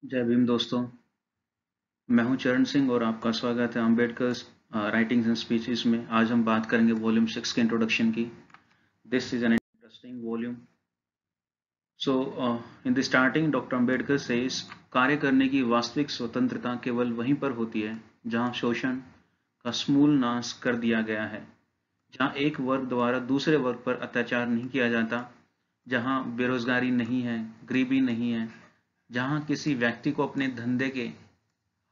जय भीम दोस्तों। मैं हूं चरण सिंह और आपका स्वागत है अम्बेडकर राइटिंग्स एंड स्पीचेस में। आज हम बात करेंगे वॉल्यूम 6 के इंट्रोडक्शन की। This is an interesting volume. So in the starting doctor Ambedkar says, कार्य करने की वास्तविक स्वतंत्रता केवल वहीं पर होती है जहां शोषण का समूल नाश कर दिया गया है, जहां एक वर्ग द्वारा दूसरे वर्ग पर अत्याचार नहीं किया जाता, जहां बेरोजगारी नहीं है, गरीबी नहीं है, जहां किसी व्यक्ति को अपने धंधे के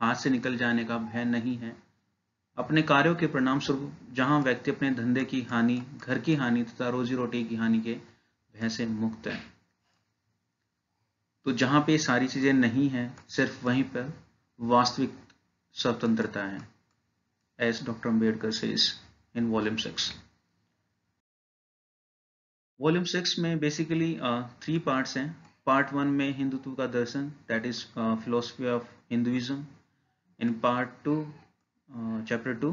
हाथ से निकल जाने का भय नहीं है, अपने कार्यों के परिणाम स्वरूप जहां व्यक्ति अपने धंधे की हानि, घर की हानि तथा रोजी रोटी की हानि के भय से मुक्त है। तो जहां पे सारी चीजें नहीं है, सिर्फ वहीं पर वास्तविक स्वतंत्रता है, as doctor Ambedkar says in volume 6। Volume 6 में बेसिकली 3 पार्ट्स हैं। पार्ट 1 में हिंदुत्व का दर्शन, that is philosophy of Hinduism. In part 2, chapter 2,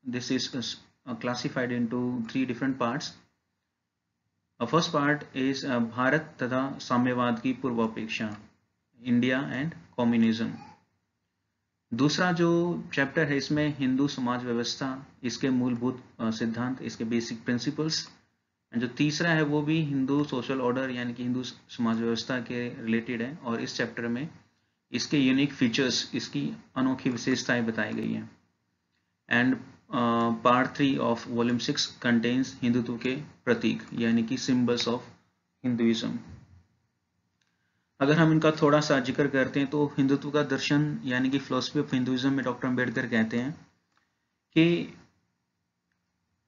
this is classified into 3 different parts. First part is Bharat तथा साम्यवाद की पूर्वापेक्षा, इंडिया एंड कम्युनिज्म। दूसरा जो चैप्टर है इसमें हिंदू समाज व्यवस्था, इसके मूलभूत सिद्धांत, इसके बेसिक प्रिंसिपल्स। एंड जो तीसरा है वो भी हिंदू सोशल ऑर्डर यानी कि हिंदू समाज व्यवस्था के रिलेटेड है, और इस चैप्टर में इसके यूनिक फीचर्स, इसकी अनोखी विशेषताएं बताई गई हैं। And part 3 of volume 6 contains Hindutva के प्रतीक यानी कि सिंबल्स ऑफ हिंदुइज्म। अगर हम इनका थोड़ा सा जिक्र करते हैं तो हिंदुत्व का दर्शन यानी कि फिलोसफी ऑफ हिंदुइज्म में डॉक्टर अम्बेडकर कहते हैं कि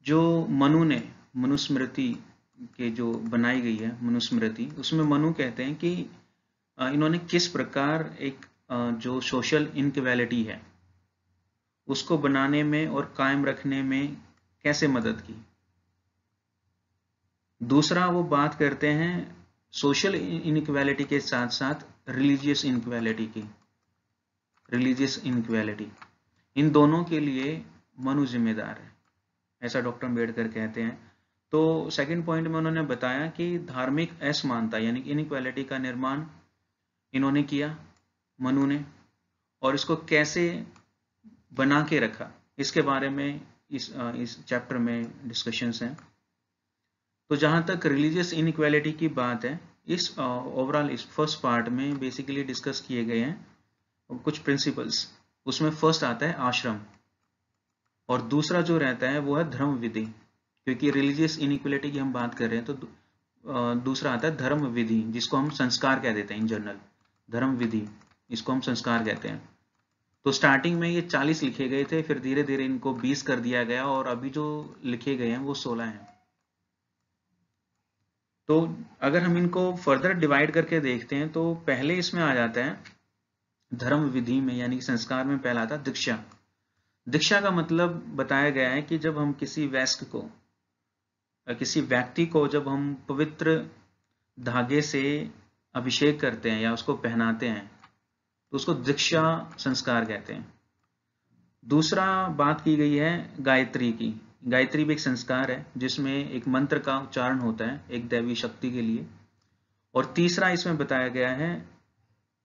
जो मनु ने मनुस्मृति के जो बनाई गई है मनुस्मृति, उसमें मनु कहते हैं कि इन्होंने किस प्रकार एक जो सोशल इनइक्वालिटी है उसको बनाने में और कायम रखने में कैसे मदद की। दूसरा वो बात करते हैं सोशल इनइक्वालिटी के साथ साथ रिलीजियस इनइक्वालिटी की, रिलीजियस इनइक्वालिटी, इन दोनों के लिए मनु जिम्मेदार है, ऐसा डॉक्टर अम्बेडकर कहते हैं। तो सेकंड पॉइंट में उन्होंने बताया कि धार्मिक असमानता यानी कि इनइक्वालिटी का निर्माण इन्होंने किया, मनु ने, और इसको कैसे बना के रखा, इसके बारे में इस चैप्टर में डिस्कशंस हैं। तो जहां तक रिलीजियस इनइक्वालिटी की बात है, इस ओवरऑल इस फर्स्ट पार्ट में बेसिकली डिस्कस किए गए हैं कुछ प्रिंसिपल्स। उसमें फर्स्ट आता है आश्रम, और दूसरा जो रहता है वो है धर्म विधि, क्योंकि रिलीजियस इनइक्वालिटी की हम बात कर रहे हैं। तो दूसरा आता है धर्म विधि, जिसको हम संस्कार कह देते हैं इन जनरल, धर्म विधि, इसको हम संस्कार कहते हैं। तो स्टार्टिंग में ये 40 लिखे गए थे, फिर धीरे धीरे इनको 20 कर दिया गया, और अभी जो लिखे गए हैं वो 16 हैं। तो अगर हम इनको फर्दर डिवाइड करके देखते हैं तो पहले इसमें आ जाता है धर्म विधि में, यानी संस्कार में पहला आता है दीक्षा। दीक्षा का मतलब बताया गया है कि जब हम किसी वयस्क को, किसी व्यक्ति को जब हम पवित्र धागे से अभिषेक करते हैं या उसको पहनाते हैं तो उसको दीक्षा संस्कार कहते हैं। दूसरा बात की गई है गायत्री की। गायत्री भी एक संस्कार है जिसमें एक मंत्र का उच्चारण होता है एक दैवी शक्ति के लिए। और तीसरा इसमें बताया गया है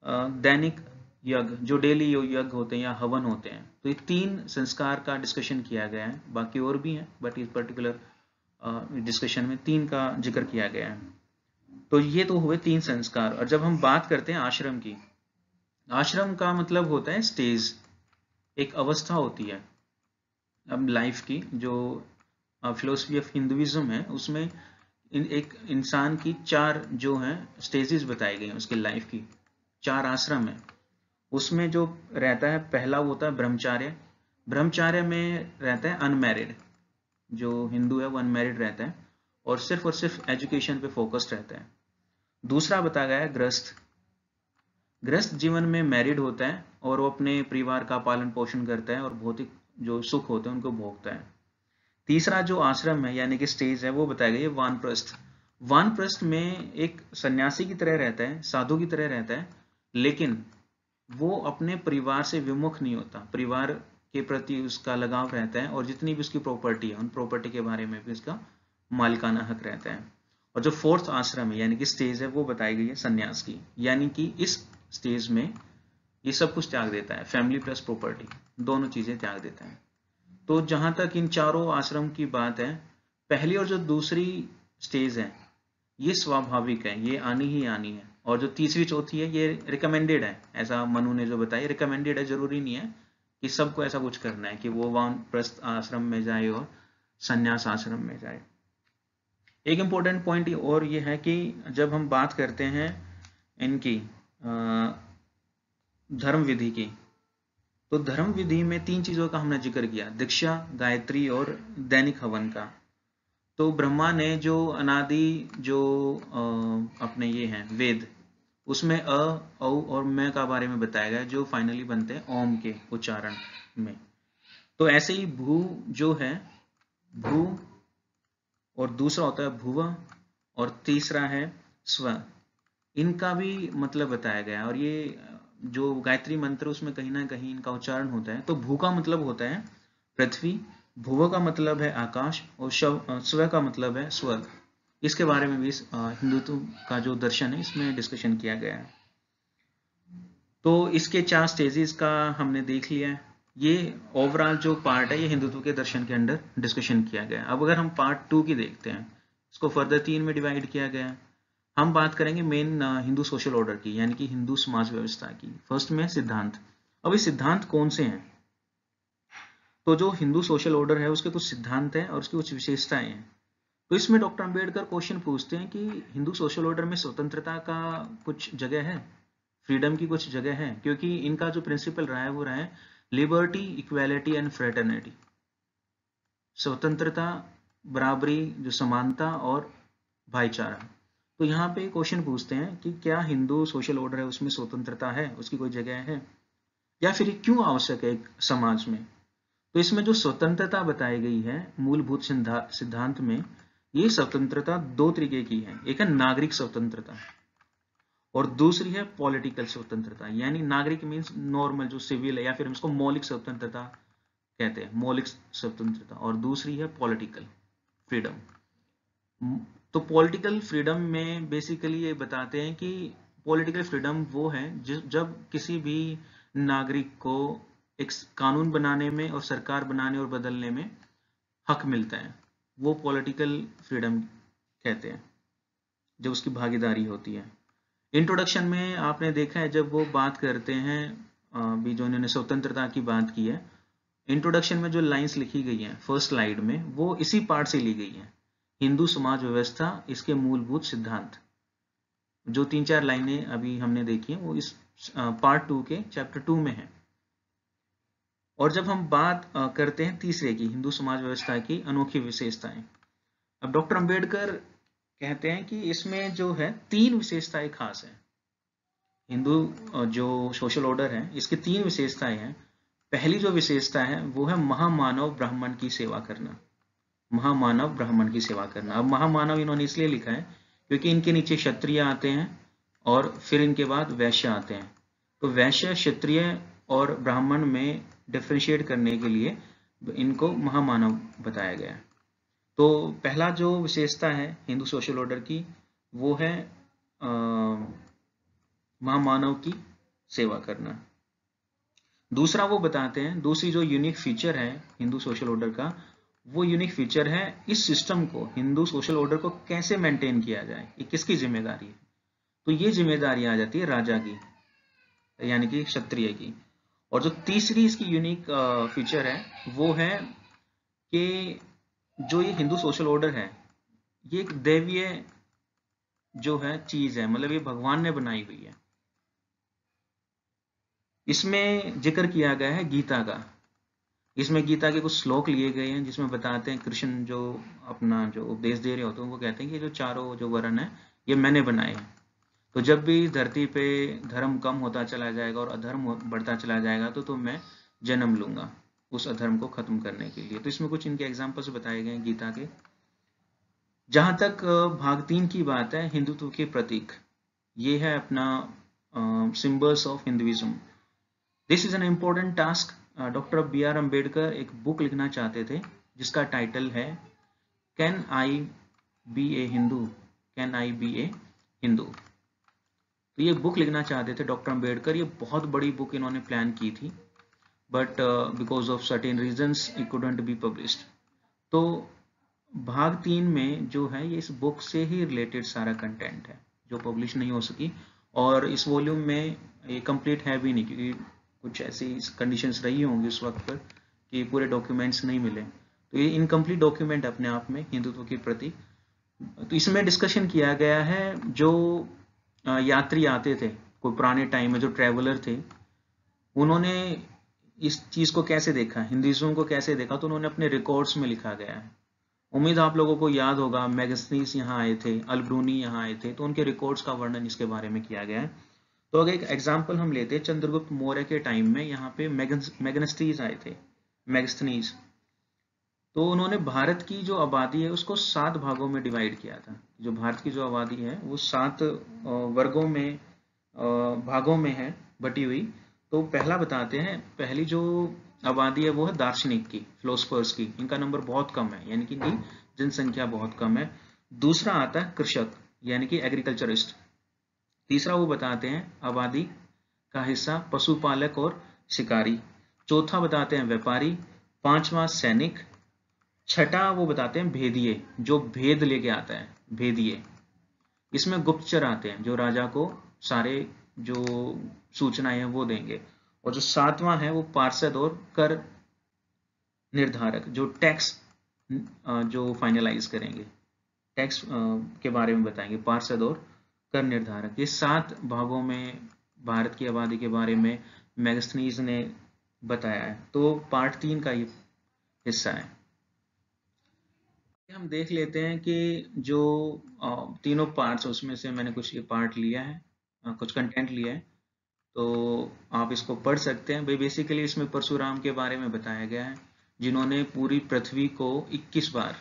दैनिक यज्ञ, जो डेली यज्ञ होते हैं या हवन होते हैं। तो ये 3 संस्कार का डिस्कशन किया गया है, बाकी और भी हैं बट इस पर्टिकुलर डिस्कशन में 3 का जिक्र किया गया है। तो ये तो हुए 3 संस्कार। और जब हम बात करते हैं आश्रम की, आश्रम का मतलब होता है स्टेज, एक अवस्था होती है अब लाइफ की। जो फिलोसफी ऑफ हिंदुइज्म है उसमें एक इंसान की 4 जो हैं स्टेजेस बताई गई हैं उसकी लाइफ की, 4 आश्रम है। उसमें जो रहता है पहला वो होता है ब्रह्मचार्य। ब्रह्मचार्य में रहता है अनमैरिड, जो हिंदू है वो अनमैरिड रहता है और सिर्फ एजुकेशन पे फोकस्ड रहता है। दूसरा बताया गया है गृहस्थ। गृहस्थ जीवन में मैरिड होता है और वो अपने परिवार का पालन पोषण करता है और भौतिक जो सुख होते हैं उनको भोगता है। तीसरा जो आश्रम है यानी कि स्टेज है वो बताया गया है वानप्रस्थ। वानप्रस्थ में एक सन्यासी की तरह रहता है, साधु की तरह रहता है, लेकिन वो अपने परिवार से विमुख नहीं होता, परिवार के प्रति उसका लगाव रहता है और जितनी भी उसकी प्रॉपर्टी है उन प्रॉपर्टी के बारे में भी उसका मालिकाना हक रहता है। और जो 4th आश्रम है यानी कि स्टेज है वो बताई गई है सन्यास की, यानी कि इस स्टेज में ये सब कुछ त्याग देता है, फैमिली प्लस प्रॉपर्टी, दोनों चीजें त्याग देता है। तो जहां तक इन चारों आश्रम की बात है, पहली और जो दूसरी स्टेज है ये स्वाभाविक है, ये आनी ही आनी है, और जो तीसरी चौथी है ये रिकमेंडेड है, ऐसा मनु ने जो बताया रिकमेंडेड है, जरूरी नहीं है कि सबको ऐसा कुछ करना है कि वो वानप्रस्थ आश्रम में जाए और संन्यास आश्रम में जाए। एक इम्पोर्टेंट पॉइंट और ये है कि जब हम बात करते हैं इनकी धर्म विधि की, तो धर्म विधि में 3 चीजों का हमने जिक्र किया, दीक्षा, गायत्री और दैनिक हवन का। तो ब्रह्मा ने जो अनादि जो अपने ये हैं वेद, उसमें अ, औ और मैं का बारे में बताया गया, जो फाइनली बनते हैं ओम के उच्चारण में। तो ऐसे ही भू जो है, भू, और दूसरा होता है भुव, और तीसरा है स्व, इनका भी मतलब बताया गया। और ये जो गायत्री मंत्र उसमें कहीं ना कहीं इनका उच्चारण होता है। तो भू का मतलब होता है पृथ्वी, भुव का मतलब है आकाश, और स्व का मतलब है स्वर्ग। इसके बारे में भी हिंदुत्व का जो दर्शन है इसमें डिस्कशन किया गया है। तो इसके 4 स्टेजेस का हमने देख लिया है। ये ओवरऑल जो पार्ट है ये हिंदुत्व के दर्शन के अंडर डिस्कशन किया गया है। अब अगर हम पार्ट 2 की देखते हैं, इसको फर्दर 3 में डिवाइड किया गया है। हम बात करेंगे मेन हिंदू सोशल ऑर्डर की, यानी कि हिंदू समाज व्यवस्था की। फर्स्ट में सिद्धांत। अब ये सिद्धांत कौन से हैं? तो जो हिंदू सोशल ऑर्डर है उसके कुछ सिद्धांत हैं और उसकी कुछ विशेषताएं हैं। तो इसमें डॉक्टर अंबेडकर क्वेश्चन पूछते हैं कि हिंदू सोशल ऑर्डर में स्वतंत्रता का कुछ जगह है, फ्रीडम की कुछ जगह है, क्योंकि इनका जो प्रिंसिपल रहा है वो रहा है लिबर्टी, इक्वालिटी एंड फ्रेटर्निटी। स्वतंत्रता, बराबरी, जो समानता और भाईचारा। तो यहाँ पे क्वेश्चन पूछते हैं कि क्या हिंदू सोशल ऑर्डर है उसमें स्वतंत्रता है, उसकी कोई जगह है, या फिर क्यों आवश्यक है एक समाज में। तो इसमें जो स्वतंत्रता बताई गई है मूलभूत सिद्धांत में, ये स्वतंत्रता 2 तरीके की है। एक है नागरिक स्वतंत्रता और दूसरी है पॉलिटिकल स्वतंत्रता। यानी नागरिक मीन्स नॉर्मल जो सिविल है, या फिर हम इसको मौलिक स्वतंत्रता कहते हैं, मौलिक स्वतंत्रता, और दूसरी है पॉलिटिकल फ्रीडम। तो पॉलिटिकल फ्रीडम में बेसिकली ये बताते हैं कि पॉलिटिकल फ्रीडम वो है जब किसी भी नागरिक को एक कानून बनाने में और सरकार बनाने और बदलने में हक मिलता है, वो पॉलिटिकल फ्रीडम कहते हैं, जब उसकी भागीदारी होती है। इंट्रोडक्शन में आपने देखा है जब वो बात करते हैं, अभी जो इन्होंने स्वतंत्रता की बात की है, इंट्रोडक्शन में जो लाइंस लिखी गई हैं फर्स्ट स्लाइड में, वो इसी पार्ट से ली गई हैं। हिंदू समाज व्यवस्था, इसके मूलभूत सिद्धांत, जो 3-4 लाइनें अभी हमने देखी हैं वो इस पार्ट 2 के चैप्टर 2 में है। और जब हम बात करते हैं तीसरे की, हिंदू समाज व्यवस्था की अनोखी विशेषताएं, अब डॉक्टर अंबेडकर कहते हैं कि इसमें जो है 3 विशेषताएं खास है। हिंदू जो सोशल ऑर्डर है इसकी 3 विशेषताएं हैं। पहली जो विशेषता है वो है महामानव ब्राह्मण की सेवा करना। महामानव ब्राह्मण की सेवा करना। अब महामानव इन्होंने इसलिए लिखा है क्योंकि इनके नीचे क्षत्रिय आते हैं और फिर इनके बाद वैश्य आते हैं। तो वैश्य, क्षत्रिय और ब्राह्मण में डिफरेंशिएट करने के लिए इनको महामानव बताया गया है। तो पहला जो विशेषता है हिंदू सोशल ऑर्डर की वो है महामानव की सेवा करना। दूसरा वो बताते हैं, दूसरी जो यूनिक फीचर है हिंदू सोशल ऑर्डर का, वो यूनिक फीचर है इस सिस्टम को, हिंदू सोशल ऑर्डर को कैसे मेंटेन किया जाए, ये किसकी जिम्मेदारी है। तो ये जिम्मेदारी आ जाती है राजा की, यानी कि क्षत्रिय की। और जो तीसरी इसकी यूनिक फीचर है वो है कि जो ये हिंदू सोशल ऑर्डर है ये एक दैवीय जो है चीज है, मतलब ये भगवान ने बनाई हुई है। इसमें जिक्र किया गया है गीता का। इसमें गीता के कुछ श्लोक लिए गए हैं जिसमें बताते हैं कृष्ण जो अपना जो उपदेश दे रहे होते हैं वो कहते हैं कि जो चारों जो वर्ण है ये मैंने बनाए हैं। तो जब भी धरती पे धर्म कम होता चला जाएगा और अधर्म बढ़ता चला जाएगा तो मैं जन्म लूंगा उस अधर्म को खत्म करने के लिए। तो इसमें कुछ इनके एग्जाम्पल्स बताए गए हैं गीता के। जहां तक भाग 3 की बात है, हिंदुत्व के प्रतीक, ये है अपना symbols of Hinduism. This is an important task. Doctor B R. Ambedkar एक बुक लिखना चाहते थे जिसका टाइटल है can I be a Hindu, can I be a Hindu. तो ये बुक लिखना चाहते थे डॉक्टर अम्बेडकर, ये बहुत बड़ी बुक इन्होंने प्लान की थी, but because of certain reasons it couldn't be published. तो भाग 3 में जो है ये इस बुक से ही रिलेटेड सारा कंटेंट है जो पब्लिश नहीं हो सकी, और इस वॉल्यूम में ये कंप्लीट है भी नहीं, क्योंकि कुछ ऐसी कंडीशंस रही होंगी उस वक्त पर कि पूरे डॉक्यूमेंट्स नहीं मिले, तो ये इनकम्प्लीट डॉक्यूमेंट अपने आप में हिंदुत्व के प्रति। तो इसमें डिस्कशन किया गया है जो यात्री आते थे कोई पुराने टाइम में, जो ट्रैवलर थे, उन्होंने इस चीज को कैसे देखा, हिंदुइज्म को कैसे देखा, तो उन्होंने अपने रिकॉर्ड्स में लिखा गया है। उम्मीद आप लोगों को याद होगा मैगस्थनीज यहाँ आए थे, अल-ब्रूनी यहाँ आए थे, तो उनके रिकॉर्ड्स का वर्णन इसके बारे में किया गया है। तो अगर एक एग्जाम्पल हम लेते हैं, चंद्रगुप्त मौर्य के टाइम में यहाँ पे मैगस्थनीज आए थे, मैगस्थनीज। तो उन्होंने भारत की जो आबादी है उसको 7 भागों में डिवाइड किया था। जो भारत की जो आबादी है वो 7 वर्गों में, भागों में है बटी हुई। तो पहला बताते हैं, पहली जो आबादी है वो है दार्शनिक की, फिलोसफर्स की, इनका नंबर बहुत कम है, यानी कि इनकी जनसंख्या बहुत कम है। दूसरा आता है कृषक, यानी कि एग्रीकल्चरिस्ट। तीसरा वो बताते हैं आबादी का हिस्सा पशुपालक और शिकारी। चौथा बताते हैं व्यापारी। पांचवा सैनिक। छठा वो बताते हैं भेदिए, जो भेद लेके आता है, भेदिए। इसमें गुप्तचर आते हैं जो राजा को सारे जो सूचनाएं हैं वो देंगे। और जो सातवां है वो पार्षद और कर निर्धारक, जो टैक्स जो फाइनलाइज करेंगे, टैक्स के बारे में बताएंगे, पार्षद और कर निर्धारक। ये 7 भागों में भारत की आबादी के बारे में मैगस्थनीज ने बताया है। तो पार्ट 3 का ये हिस्सा है। हम देख लेते हैं कि जो तीनों पार्ट्स, उसमें से मैंने कुछ ये पार्ट लिया है, कुछ कंटेंट लिया है, तो आप इसको पढ़ सकते हैं। भाई बेसिकली इसमें परशुराम के बारे में बताया गया है, जिन्होंने पूरी पृथ्वी को 21 बार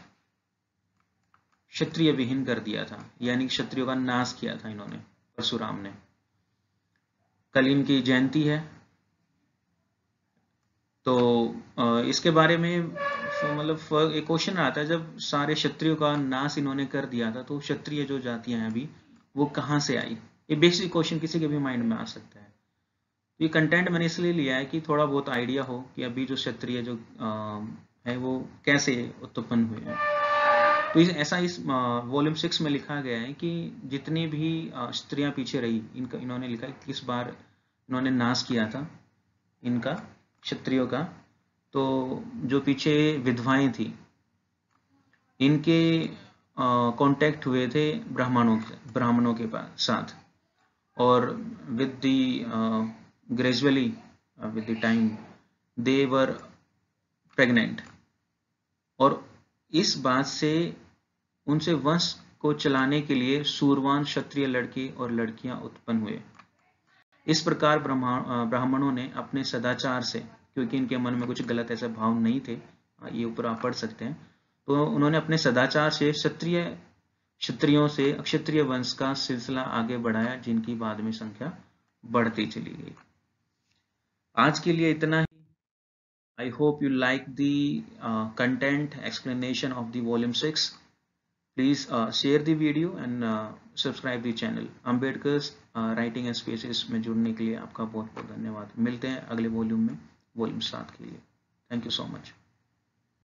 क्षत्रिय विहीन कर दिया था, यानी क्षत्रियों का नाश किया था इन्होंने, परशुराम ने। कल इनकी जयंती है, तो इसके बारे में मतलब एक क्वेश्चन आता है, जब सारे क्षत्रियों का नाश इन्होंने कर दिया था तो क्षत्रिय जो जातियां हैं अभी वो कहाँ से आई? ये बेसिक क्वेश्चन किसी के भी माइंड में आ सकता है। तो ये कंटेंट मैंने इसलिए लिया है कि थोड़ा बहुत आइडिया हो कि अभी जो क्षत्रिय जो है वो कैसे उत्पन्न हुए हैं। तो ऐसा इस वॉल्यूम 6 में लिखा गया है कि जितनी भी स्त्रियां पीछे रही, इनका इन्होंने लिखा है किस बार इन्होंने नाश किया था इनका, क्षत्रियों का। तो जो पीछे विधवाएं थी, इनके कांटेक्ट हुए थे ब्राह्मणों के साथ, और with the gradually with the time they were pregnant, और इस बात से उनसे वंश को चलाने के लिए सूरवान क्षत्रिय लड़के और लड़कियां उत्पन्न हुए। इस प्रकार ब्राह्मणों ने अपने सदाचार से, क्योंकि इनके मन में कुछ गलत ऐसे भाव नहीं थे, ये ऊपर आप पढ़ सकते हैं, तो उन्होंने अपने सदाचार से क्षत्रियों से अक्षत्रिय वंश का सिलसिला आगे बढ़ाया, जिनकी बाद में संख्या बढ़ती चली गई। आज के लिए इतना ही। I hope you like the content explanation of the volume 6. Please share the video and subscribe the channel. Ambedkar's Writing and Spaces में जुड़ने के लिए आपका बहुत बहुत धन्यवाद। मिलते हैं अगले वॉल्यूम में, वॉल्यूम 7 के लिए। Thank you so much.